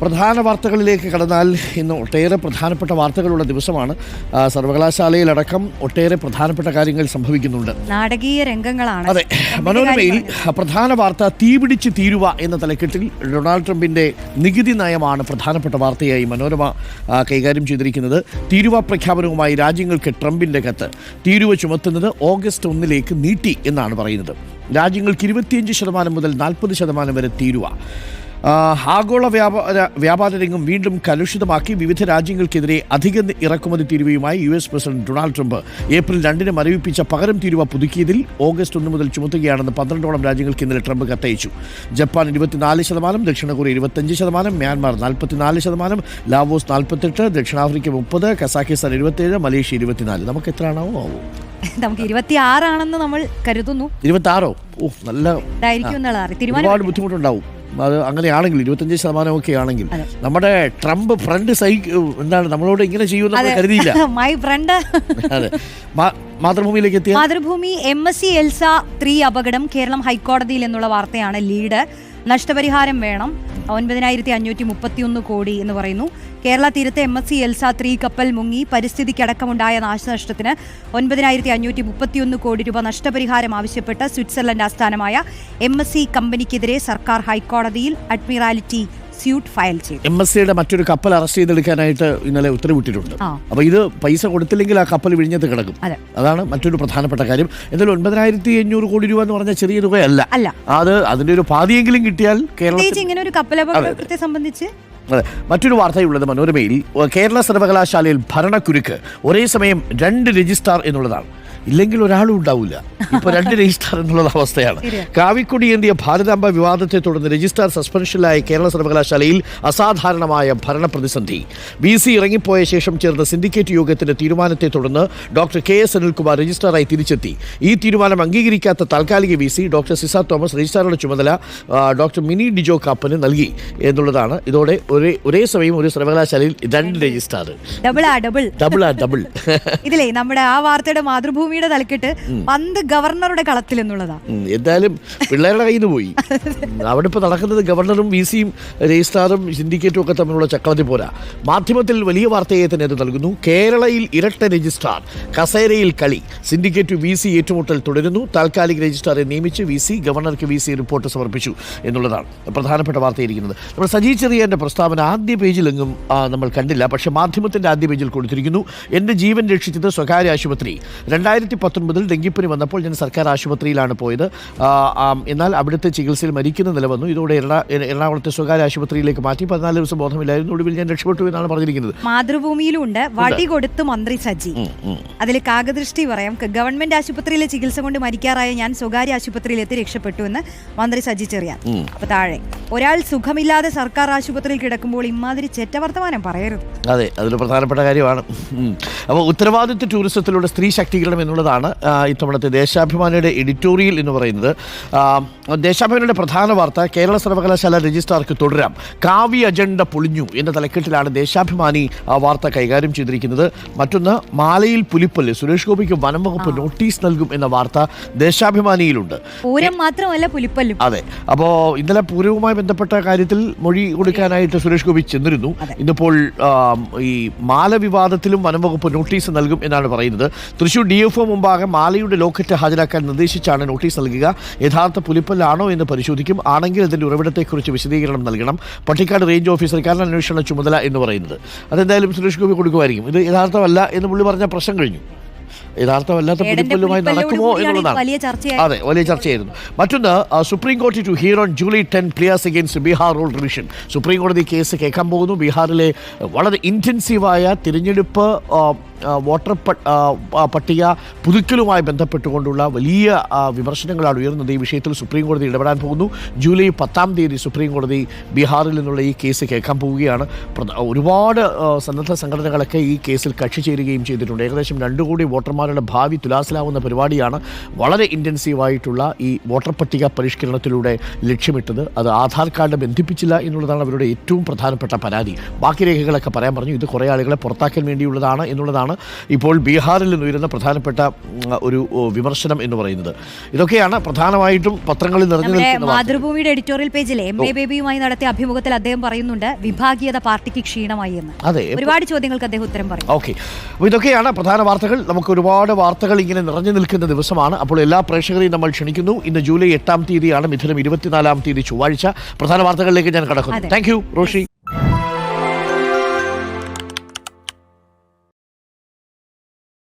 പ്രധാന വാർത്തകളിലേക്ക് കടന്നാൽ ഇന്ന് ഒട്ടേറെ പ്രധാനപ്പെട്ട വാർത്തകളുള്ള ദിവസമാണ്. സർവകലാശാലയിലടക്കം ഒട്ടേറെ പ്രധാനപ്പെട്ട കാര്യങ്ങൾ സംഭവിക്കുന്നുണ്ട്. നാടകീയ രംഗങ്ങളാണ്. അതെ, മനോരമയിൽ പ്രധാന വാർത്ത തീപിടിച്ച് തീരുവ എന്ന തലക്കെട്ടിൽ ഡൊണാൾഡ് ട്രംപിന്റെ നികുതി നയമാണ് പ്രധാനപ്പെട്ട വാർത്തയായി മനോരമ കൈകാര്യം ചെയ്തിരിക്കുന്നത്. തീരുവ പ്രഖ്യാപനവുമായി രാജ്യങ്ങൾക്ക് ട്രംപിന്റെ കത്ത്. തീരുവ ചുമത്തുന്നത് ഓഗസ്റ്റ് 1 നീട്ടി എന്നാണ് പറയുന്നത്. രാജ്യങ്ങൾക്ക് 25% മുതൽ 40% വരെ തീരുവ. ആഗോള വ്യാപാര രംഗം വീണ്ടും കലുഷിതമാക്കി. വിവിധ രാജ്യങ്ങൾക്കെതിരെ അധിക ഇറക്കുമതി തീരുവയുമായി US president Donald Trump April 2 മരവിപ്പിച്ച പകരം തീരുവ പുതുക്കിയതിൽ ഓഗസ്റ്റ് 1 മുതൽ ചുമത്തുകയാണെന്ന് 12ഓളം രാജ്യങ്ങൾക്ക് ഇന്നലെ ട്രംപ് കത്തയച്ചു. ജപ്പാൻ 24%, ദക്ഷിണ കൊറിയ 25%, മ്യാൻമാർ 44%, ലാവോസ് 48%, ദക്ഷിണാഫ്രിക്ക 30%, കസാഖിസ്ഥാൻ 27%, മലേഷ്യ 24%. നമുക്ക് എത്രയാണോ ആവും? നമുക്ക് 26 ആണെന്ന് നമ്മൾ കരുതുന്നു. 26? നല്ല ഒരുപാട് ബുദ്ധിമുട്ടുണ്ടാവും. അത് അങ്ങനെയാണെങ്കിൽ 25% ഒക്കെ ആണെങ്കിൽ നമ്മുടെ ട്രംപ് ഫ്രണ്ട് എന്താണ് നമ്മളോട് ഇങ്ങനെ ചെയ്യുമെന്ന് കരുതിയില്ല. My friend. അതെ. മാതൃഭൂമിയിലേക്ക് എത്തിയ മാതൃഭൂമി MSc എൽസ 3 അപകടം കേരളം ഹൈക്കോടതിയിൽ എന്നുള്ള വാർത്തയാണ് ലീഡ്. നഷ്ടപരിഹാരം വേണം. 9531 കോടി എന്ന് പറയുന്നു. കേരള തീരത്ത് MSc എൽസ 3 കപ്പൽ മുങ്ങി. പരിസ്ഥിതിക്കടക്കമുണ്ടായ നാശനഷ്ടത്തിന് 9531 കോടി രൂപ നഷ്ടപരിഹാരം ആവശ്യപ്പെട്ട് സ്വിറ്റ്സർലൻഡ് ആസ്ഥാനമായ MSc കമ്പനിക്കെതിരെ സർക്കാർ ഹൈക്കോടതിയിൽ അഡ്മിറാലിറ്റി സ്യൂട്ട് ഫയൽ ചെയ്തു. MSCയുടെ മറ്റൊരു കപ്പൽ അറസ്റ്റ് ചെയ്തെടുക്കാനായിട്ട് ഇന്നലെ ഉത്തരവിട്ടിട്ടുണ്ട്. അപ്പോൾ ഇത് പൈസ കൊടുത്തില്ലെങ്കിൽ ആ കപ്പൽ വിഴിഞ്ഞത്ത് കിടക്കും. അതാണ് മറ്റൊരു പ്രധാനപ്പെട്ട കാര്യം. എന്നാലും 9500 കോടി രൂപ എന്ന് പറഞ്ഞാൽ ചെറിയ തുകയല്ല. അത് അതിന്റെ ഒരു പാതിയെങ്കിലും കിട്ടിയാൽ കേരളത്തിൽ ഇങ്ങനെ ഒരു കപ്പലപകടത്തെ സംബന്ധിച്ച്. മറ്റൊരു വാർത്തയുള്ളത് മനോരമയിൽ കേരള സർവകലാശാലയിൽ ഭരണക്കുരുക്ക്. ഒരേ സമയം 2 രജിസ്ട്രാർ എന്നുള്ളതാണ്. ഇല്ലെങ്കിൽ ഒരാളും ഉണ്ടാവില്ല. ഇപ്പൊ 2 രജിസ്ട്രാർ എന്നുള്ള അവസ്ഥയാണ്. കാവിക്കൊടി ഏന്തിയ ഭാരതാംബ വിവാദത്തെ തുടർന്ന് രജിസ്ട്രാർ സസ്പെൻഷനിലായ കേരള സർവകലാശാലയിൽ അസാധാരണമായ ഭരണ പ്രതിസന്ധി. VC ഇറങ്ങിപ്പോയ ശേഷം ചേർന്ന സിൻഡിക്കേറ്റ് യോഗത്തിന്റെ തീരുമാനത്തെ തുടർന്ന് ഡോക്ടർ KS അനിൽകുമാർ രജിസ്ട്രാറായി തിരിച്ചെത്തി. ഈ തീരുമാനം അംഗീകരിക്കാത്ത താൽക്കാലിക VC ഡോക്ടർ സിസ തോമസ് രജിസ്ട്രാറുടെ ചുമതല ഡോക്ടർ മിനി ഡിജോ കാപ്പന് നൽകി എന്നുള്ളതാണ്. ഇതോടെ ഒരേ സമയം ഒരു സർവകലാശാലയിൽ 2 രജിസ്ട്രാർ. ഡബിൾ. ഇതിലെ നമ്മുടെ ആ വാർത്തയുടെ മാതൃഭൂമി തലക്കെട്ട് പന്ത് ഗവർണറുടെ കളത്തിൽ എന്നുള്ളതാണ്. എന്തായാലും പിള്ളേരുടെ കയ്യിൽ നിന്ന് പോയി. അവിടെ ഇപ്പൊ നടക്കുന്നത് ഗവർണറും VCയും രജിസ്ട്രാറും സിൻഡിക്കേറ്റും ഒക്കെ തമ്മിലുള്ള ചക്രത്തിൽ പോരാ. മാധ്യമത്തിൽ വലിയ വാർത്തയെ തന്നെ അത് നൽകുന്നു. കേരളയിൽ ഇരട്ട രജിസ്ട്രാർ, കസേരയിൽ കളി. സിൻഡിക്കേറ്റ് VC ഏറ്റുമുട്ടൽ തുടരുന്നു. താൽക്കാലിക രജിസ്ട്രാറെ നിയമിച്ച് VC ഗവർണർക്ക് VC റിപ്പോർട്ട് സമർപ്പിച്ചു എന്നുള്ളതാണ് പ്രധാനപ്പെട്ട വാർത്തയിരിക്കുന്നത്. നമ്മൾ സജി ചെറിയാന്റെ പ്രസ്താവന ആദ്യ പേജിലെങ്ങും നമ്മൾ കണ്ടില്ല. പക്ഷേ മാധ്യമത്തിന്റെ ആദ്യ പേജിൽ കൊടുത്തിരിക്കുന്നു. എന്റെ ജീവൻ രക്ഷിച്ചത് സ്വകാര്യ ആശുപത്രി. 2019 ഡെങ്കിപ്പനി വന്നപ്പോൾ ഞാൻ സർക്കാർ ആശുപത്രിയിലാണ് പോയത്. എന്നാൽ അവിടുത്തെ ചികിത്സയിൽ മരിക്കുന്ന നില വന്നു. ഇതോടെ എറണാകുളത്തെ സ്വകാര്യ ആശുപത്രിയിലേക്ക് മാറ്റി. 14 ദിവസം ബോധമില്ലായിരുന്നു. ഒടുവിൽ ഞാൻ രക്ഷപ്പെട്ടു എന്നാണ് പറഞ്ഞിരിക്കുന്നത്. മാതൃഭൂമിയിലുണ്ട് വടി കൊടുത്ത് മന്ത്രി സജി. അതിൽ കാകദൃഷ്ടി പറയാം. ഗവൺമെന്റ് ആശുപത്രിയിലെ ചികിത്സ കൊണ്ട് മരിക്കാറായ ഞാൻ സ്വകാര്യ ആശുപത്രിയിലെത്തി രക്ഷപ്പെട്ടു എന്ന് മന്ത്രി സജി ചെറിയാൻ. അപ്പൊ താഴെ ഒരാൾ സുഖമില്ലാതെ സർക്കാർ ആശുപത്രിയിൽ കിടക്കുമ്പോൾ ഇമാതിരി ചെറ്റവർത്തമാനം പറയരുത്. അതെ, അതൊരു പ്രധാനപ്പെട്ട കാര്യമാണ്. അപ്പോൾ ഉത്തരവാദിത്വ ടൂറിസത്തിലൂടെ സ്ത്രീ ശാക്തീകരണം എന്നുള്ളതാണ് ഇത്തവണത്തെ ദേശാഭിമാനിയുടെ എഡിറ്റോറിയൽ എന്ന് പറയുന്നത്. ദേശാഭിമാനിയുടെ പ്രധാന വാർത്ത കേരള സർവകലാശാല രജിസ്ട്രാർക്ക് തുടരാം, കാവ്യ അജണ്ട പൊളിഞ്ഞു എന്ന തലക്കെട്ടിലാണ് ദേശാഭിമാനി ആ വാർത്ത കൈകാര്യം ചെയ്തിരിക്കുന്നത്. മറ്റൊന്ന് മാലയിൽ പുലിപ്പല്ല്, സുരേഷ് ഗോപിക്ക് വനം വകുപ്പ് നോട്ടീസ് നൽകും എന്ന വാർത്ത ദേശാഭിമാനിയിലുണ്ട്. പൂരം മാത്രമല്ല പുലിപ്പല്ലും. അതെ, അപ്പോൾ ഇന്നലെ പൂരവുമായി ബന്ധപ്പെട്ട കാര്യത്തിൽ മൊഴി കൊടുക്കാനായിട്ട് സുരേഷ് ഗോപി ചെന്നിരുന്നു. ഇന്നിപ്പോൾ ഈ മാല വിവാദത്തിലും വനം വകുപ്പ് നോട്ടീസ് നൽകും എന്നാണ് പറയുന്നത്. തൃശൂർ DFO മുമ്പാകെ മാലയുടെ ലോക്കറ്റ് ഹാജരാക്കാൻ നിർദ്ദേശിച്ചാണ് നോട്ടീസ് നൽകുക. യഥാർത്ഥ പുലിപ്പല്ലാണോ എന്ന് പരിശോധിക്കും. ആണെങ്കിൽ അതിന്റെ ഉറവിടത്തെക്കുറിച്ച് വിശദീകരണം നൽകണം. പട്ടിക്കാട് റേഞ്ച് ഓഫീസർക്കാരൻ അന്വേഷണ ചുമതല എന്ന് പറയുന്നത്. അതെന്തായാലും സുരേഷ് ഗോപി കൊടുക്കുമായിരിക്കും. ഇത് യഥാർത്ഥമല്ല എന്ന് പുള്ളി പറഞ്ഞ പ്രശ്നം കഴിഞ്ഞു. യഥാർത്ഥമല്ലാത്ത പുലിപ്പല്ലുമായി നടക്കുമോ എന്നുള്ളതാണ്. അതെ, വലിയ ചർച്ചയായിരുന്നു. മറ്റൊന്ന്, സുപ്രീം കോടതി to hear on July 10 pleas against Bihar roll revision. Supreme കോടതി കേസ് കേൾക്കാൻ പോകുന്നു. ബീഹാറിലെ വളരെ ഇൻറ്റൻസീവായ തിരഞ്ഞെടുപ്പ് വോട്ടർ പട്ടിക പുതുക്കലുമായി ബന്ധപ്പെട്ടുകൊണ്ടുള്ള വലിയ വിമർശനങ്ങളാണ് ഉയർന്നത്. ഈ വിഷയത്തിൽ സുപ്രീം കോടതി ഇടപെടാൻ പോകുന്നു. ജൂലൈ 10 സുപ്രീം കോടതി ബീഹാറിൽ നിന്നുള്ള ഈ കേസ് കേൾക്കാൻ പോവുകയാണ്. ഒരുപാട് സന്നദ്ധ സംഘടനകളൊക്കെ ഈ കേസിൽ കക്ഷി ചേരുകയും ചെയ്തിട്ടുണ്ട്. ഏകദേശം 2 കോടി വോട്ടർമാരുടെ ഭാവി തുലാസിലാവുന്ന പരിപാടിയാണ് വളരെ ഇൻറ്റൻസീവായിട്ടുള്ള ഈ വോട്ടർ പട്ടിക പരിഷ്കരണത്തിലൂടെ ലക്ഷ്യമിട്ടത്. അത് ആധാർ കാർഡ് ബന്ധിപ്പിച്ചില്ല എന്നുള്ളതാണ് അവരുടെ ഏറ്റവും പ്രധാനപ്പെട്ട പരാതി. ബാക്കി രേഖകളൊക്കെ പറയാൻ പറഞ്ഞു. ഇത് കുറേ ആളുകളെ പുറത്താക്കാൻ വേണ്ടിയുള്ളതാണ് എന്നുള്ളതാണ് എന്നുള്ളതാണ് ഇപ്പോൾ ബീഹാറിൽ നിന്ന് ഉയരുന്ന പ്രധാനപ്പെട്ട ഒരു വിമർശനം എന്ന് പറയുന്നത്. ഇതൊക്കെയാണ് പ്രധാനമായിട്ടും പത്രങ്ങളിൽ നിറഞ്ഞു നിൽക്കുന്ന മാതൃഭൂമിയുടെ എഡിറ്റോറിയൽ പേജിൽ MA ബേബിയുമായി നടത്തിയ അഭിമുഖത്തിൽ അദ്ദേഹം പറയുന്നുണ്ട് വിഭാഗീയത പാർട്ടിക്ക് ക്ഷീണമായി എന്ന്. അതെ, ഒരുപാട് ചോദ്യങ്ങൾക്ക് അദ്ദേഹം ഉത്തരം പറയും. ഓക്കെ, അപ്പോൾ ഇതൊക്കെയാണ് പ്രധാന വാർത്തകൾ. നമുക്ക് ഒരുപാട് വാർത്തകൾ ഇങ്ങനെ നിറഞ്ഞു നിൽക്കുന്ന ദിവസമാണ്. അപ്പോൾ എല്ലാ പ്രേക്ഷകരെയും നമ്മൾ ക്ഷണിക്കുന്നു. ഇന്ന് ജൂലൈ 8-ാം തീയതിയാണ്, മിഥുനം 24-ാം തീയതി ചൊവ്വാഴ്ച. പ്രധാന വാർത്തകളിലേക്ക് ഞാൻ കടക്കുന്നു. Thank you Roshy.